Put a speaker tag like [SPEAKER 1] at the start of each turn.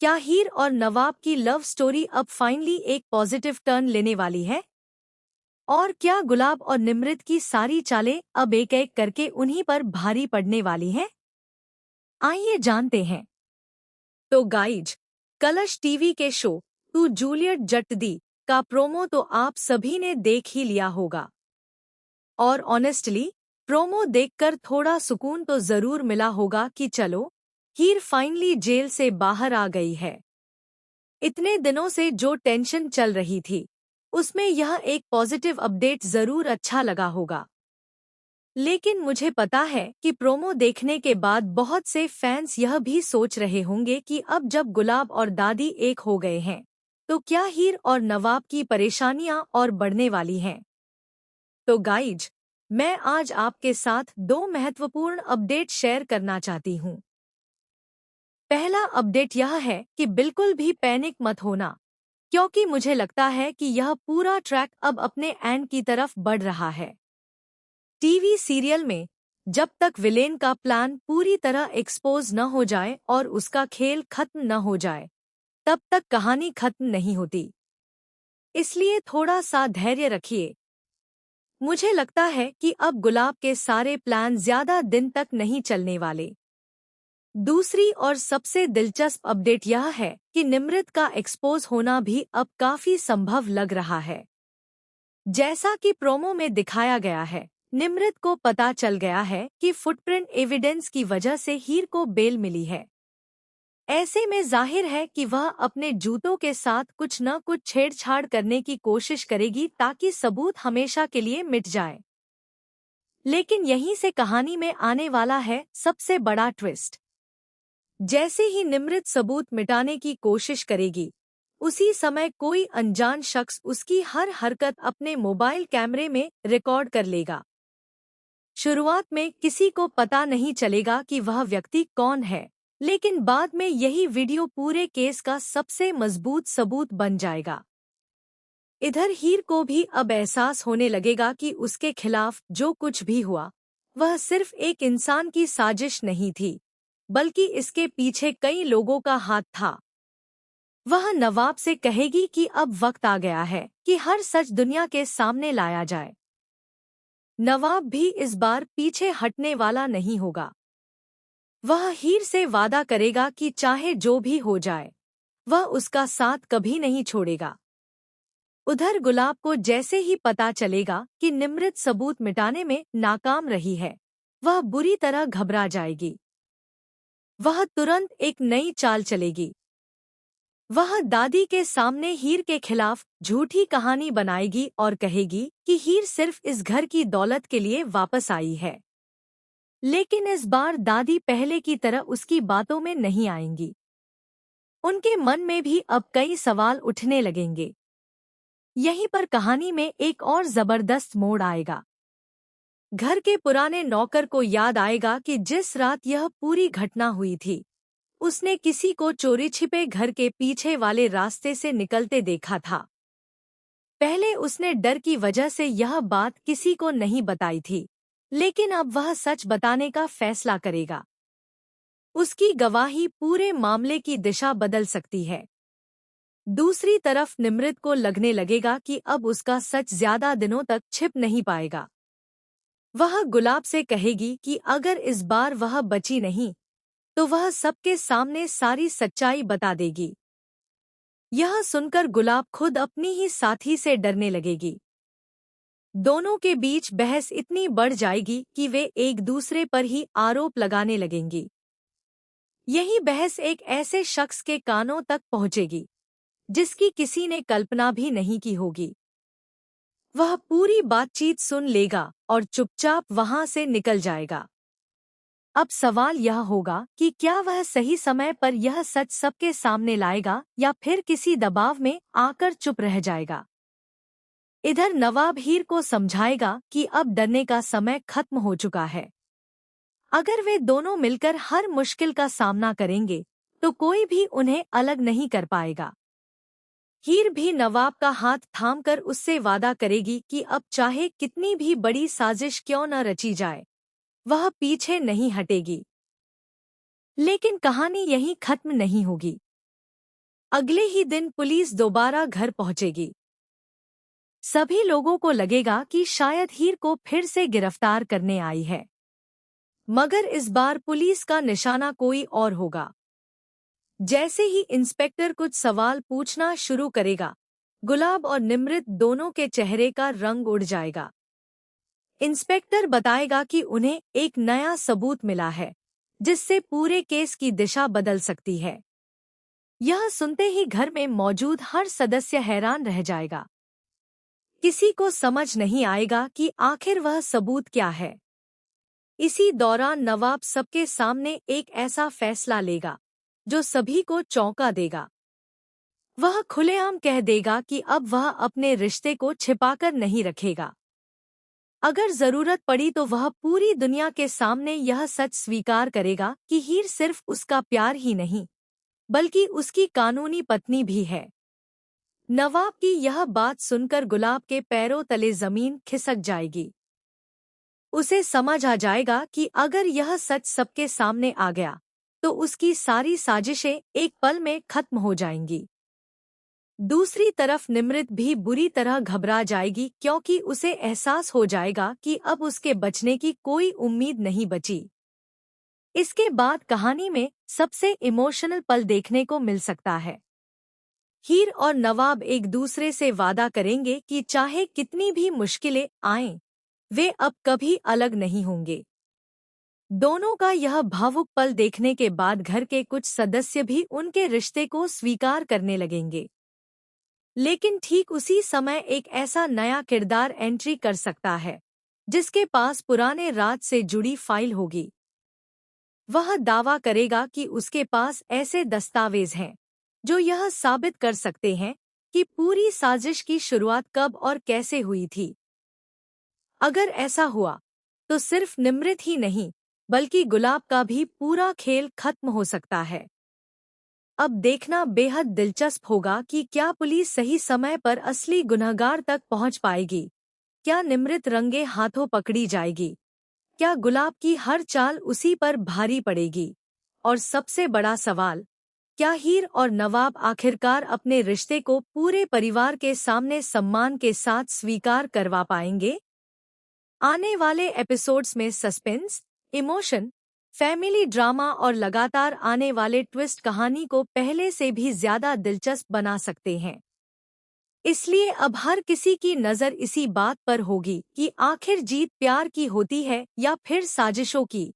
[SPEAKER 1] क्या हीर और नवाब की लव स्टोरी अब फाइनली एक पॉजिटिव टर्न लेने वाली है? और क्या गुलाब और निमृत की सारी चालें अब एक एक करके उन्हीं पर भारी पड़ने वाली हैं? आइए जानते हैं। तो गाइज, कलश टीवी के शो तू जूलियट जट दी का प्रोमो तो आप सभी ने देख ही लिया होगा। और ऑनेस्टली, प्रोमो देखकर थोड़ा सुकून तो जरूर मिला होगा कि चलो, हीर फाइनली जेल से बाहर आ गई है। इतने दिनों से जो टेंशन चल रही थी, उसमें यह एक पॉजिटिव अपडेट जरूर अच्छा लगा होगा। लेकिन मुझे पता है कि प्रोमो देखने के बाद बहुत से फैंस यह भी सोच रहे होंगे कि अब जब गुलाब और दादी एक हो गए हैं, तो क्या हीर और नवाब की परेशानियां और बढ़ने वाली हैं? तो गाइज, मैं आज आपके साथ दो महत्वपूर्ण अपडेट शेयर करना चाहती हूँ। पहला अपडेट यह है कि बिल्कुल भी पैनिक मत होना, क्योंकि मुझे लगता है कि यह पूरा ट्रैक अब अपने एंड की तरफ बढ़ रहा है। टीवी सीरियल में जब तक विलेन का प्लान पूरी तरह एक्सपोज न हो जाए और उसका खेल खत्म न हो जाए, तब तक कहानी खत्म नहीं होती। इसलिए थोड़ा सा धैर्य रखिए। मुझे लगता है कि अब गुलाब के सारे प्लान ज्यादा दिन तक नहीं चलने वाले। दूसरी और सबसे दिलचस्प अपडेट यह है कि निमृत का एक्सपोज होना भी अब काफी संभव लग रहा है। जैसा कि प्रोमो में दिखाया गया है, निमृत को पता चल गया है कि फुटप्रिंट एविडेंस की वजह से हीर को बेल मिली है। ऐसे में जाहिर है कि वह अपने जूतों के साथ कुछ न कुछ छेड़छाड़ करने की कोशिश करेगी ताकि सबूत हमेशा के लिए मिट जाए। लेकिन यहीं से कहानी में आने वाला है सबसे बड़ा ट्विस्ट। जैसे ही निमृत सबूत मिटाने की कोशिश करेगी, उसी समय कोई अनजान शख्स उसकी हर हरकत अपने मोबाइल कैमरे में रिकॉर्ड कर लेगा। शुरुआत में किसी को पता नहीं चलेगा कि वह व्यक्ति कौन है, लेकिन बाद में यही वीडियो पूरे केस का सबसे मजबूत सबूत बन जाएगा। इधर हीर को भी अब एहसास होने लगेगा कि उसके खिलाफ जो कुछ भी हुआ, वह सिर्फ एक इंसान की साजिश नहीं थी, बल्कि इसके पीछे कई लोगों का हाथ था। वह नवाब से कहेगी कि अब वक्त आ गया है कि हर सच दुनिया के सामने लाया जाए। नवाब भी इस बार पीछे हटने वाला नहीं होगा। वह हीर से वादा करेगा कि चाहे जो भी हो जाए, वह उसका साथ कभी नहीं छोड़ेगा। उधर गुलाब को जैसे ही पता चलेगा कि निमृत सबूत मिटाने में नाकाम रही है, वह बुरी तरह घबरा जाएगी। वह तुरंत एक नई चाल चलेगी। वह दादी के सामने हीर के खिलाफ झूठी कहानी बनाएगी और कहेगी कि हीर सिर्फ इस घर की दौलत के लिए वापस आई है। लेकिन इस बार दादी पहले की तरह उसकी बातों में नहीं आएंगी। उनके मन में भी अब कई सवाल उठने लगेंगे। यहीं पर कहानी में एक और जबरदस्त मोड़ आएगा। घर के पुराने नौकर को याद आएगा कि जिस रात यह पूरी घटना हुई थी, उसने किसी को चोरी छिपे घर के पीछे वाले रास्ते से निकलते देखा था। पहले उसने डर की वजह से यह बात किसी को नहीं बताई थी, लेकिन अब वह सच बताने का फैसला करेगा। उसकी गवाही पूरे मामले की दिशा बदल सकती है। दूसरी तरफ निमृत को लगने लगेगा कि अब उसका सच ज्यादा दिनों तक छिप नहीं पाएगा। वह गुलाब से कहेगी कि अगर इस बार वह बची नहीं, तो वह सबके सामने सारी सच्चाई बता देगी। यह सुनकर गुलाब खुद अपनी ही साथी से डरने लगेगी। दोनों के बीच बहस इतनी बढ़ जाएगी कि वे एक दूसरे पर ही आरोप लगाने लगेंगी। यही बहस एक ऐसे शख्स के कानों तक पहुंचेगी, जिसकी किसी ने कल्पना भी नहीं की होगी। वह पूरी बातचीत सुन लेगा और चुपचाप वहां से निकल जाएगा। अब सवाल यह होगा कि क्या वह सही समय पर यह सच सबके सामने लाएगा या फिर किसी दबाव में आकर चुप रह जाएगा। इधर नवाब हीर को समझाएगा कि अब डरने का समय खत्म हो चुका है। अगर वे दोनों मिलकर हर मुश्किल का सामना करेंगे, तो कोई भी उन्हें अलग नहीं कर पाएगा। हीर भी नवाब का हाथ थामकर उससे वादा करेगी कि अब चाहे कितनी भी बड़ी साजिश क्यों न रची जाए, वह पीछे नहीं हटेगी। लेकिन कहानी यहीं खत्म नहीं होगी। अगले ही दिन पुलिस दोबारा घर पहुंचेगी। सभी लोगों को लगेगा कि शायद हीर को फिर से गिरफ्तार करने आई है, मगर इस बार पुलिस का निशाना कोई और होगा। जैसे ही इंस्पेक्टर कुछ सवाल पूछना शुरू करेगा, गुलाब और निमृत दोनों के चेहरे का रंग उड़ जाएगा। इंस्पेक्टर बताएगा कि उन्हें एक नया सबूत मिला है, जिससे पूरे केस की दिशा बदल सकती है। यह सुनते ही घर में मौजूद हर सदस्य हैरान रह जाएगा। किसी को समझ नहीं आएगा कि आखिर वह सबूत क्या है। इसी दौरान नवाब सबके सामने एक ऐसा फैसला लेगा जो सभी को चौंका देगा। वह खुलेआम कह देगा कि अब वह अपने रिश्ते को छिपाकर नहीं रखेगा। अगर जरूरत पड़ी तो वह पूरी दुनिया के सामने यह सच स्वीकार करेगा कि हीर सिर्फ उसका प्यार ही नहीं, बल्कि उसकी कानूनी पत्नी भी है। नवाब की यह बात सुनकर गुलाब के पैरों तले जमीन खिसक जाएगी। उसे समझ आ जाएगा कि अगर यह सच सबके सामने आ गया तो उसकी सारी साजिशें एक पल में खत्म हो जाएंगी। दूसरी तरफ निमृत भी बुरी तरह घबरा जाएगी, क्योंकि उसे एहसास हो जाएगा कि अब उसके बचने की कोई उम्मीद नहीं बची। इसके बाद कहानी में सबसे इमोशनल पल देखने को मिल सकता है। हीर और नवाब एक दूसरे से वादा करेंगे कि चाहे कितनी भी मुश्किलें आएं, वे अब कभी अलग नहीं होंगे। दोनों का यह भावुक पल देखने के बाद घर के कुछ सदस्य भी उनके रिश्ते को स्वीकार करने लगेंगे। लेकिन ठीक उसी समय एक ऐसा नया किरदार एंट्री कर सकता है, जिसके पास पुराने राज से जुड़ी फाइल होगी। वह दावा करेगा कि उसके पास ऐसे दस्तावेज हैं जो यह साबित कर सकते हैं कि पूरी साजिश की शुरुआत कब और कैसे हुई थी। अगर ऐसा हुआ तो सिर्फ निमृत ही नहीं, बल्कि गुलाब का भी पूरा खेल खत्म हो सकता है। अब देखना बेहद दिलचस्प होगा कि क्या पुलिस सही समय पर असली गुनहगार तक पहुंच पाएगी। क्या निमृत रंगे हाथों पकड़ी जाएगी? क्या गुलाब की हर चाल उसी पर भारी पड़ेगी? और सबसे बड़ा सवाल, क्या हीर और नवाब आखिरकार अपने रिश्ते को पूरे परिवार के सामने सम्मान के साथ स्वीकार करवा पाएंगे? आने वाले एपिसोड्स में सस्पेंस, इमोशन, फैमिली ड्रामा और लगातार आने वाले ट्विस्ट कहानी को पहले से भी ज्यादा दिलचस्प बना सकते हैं। इसलिए अब हर किसी की नज़र इसी बात पर होगी कि आखिर जीत प्यार की होती है या फिर साजिशों की।